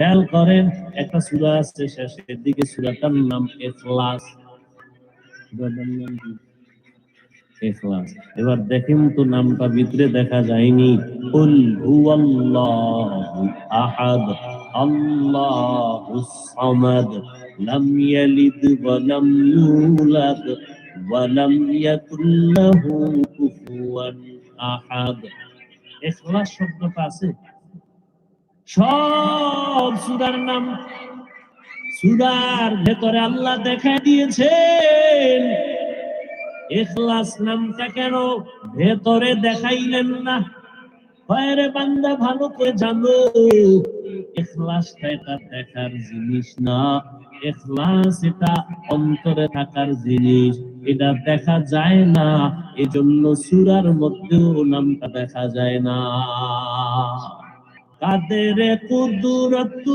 খেয়াল করেন, একটা সূরা আছে শেষের দিকে, সূরাটার নাম ইখলাস। সূরাটার নাম কি? ইখলাস। এবার দেখেন তো নামটা ভিতরে দেখা যায়নি, কুল হুয়াল্লাহু আহাদ আল্লাহুস সামাদ লাম ইয়ালিদ ওয়া লাম ইউলাদ ওয়া লাম ইয়াকুল লাহু কুফুয়ান আহাদ। ইখলাস শব্দটা আছে সব সূরার নাম। সূরার ভেতরে আল্লাহ দেখা দিয়েছেন, ইখলাস নামটা কেন ভেতরে দেখাইলেন না? বাইরে বান্দা ভালো করে জানো, ইখলাসটা এটা দেখার জিনিস না, ইখলাস এটা অন্তরে থাকার জিনিস, এটা দেখা যায় না। এজন্য সূরার মধ্যেও নামটা দেখা যায় না। কাদের কুদরত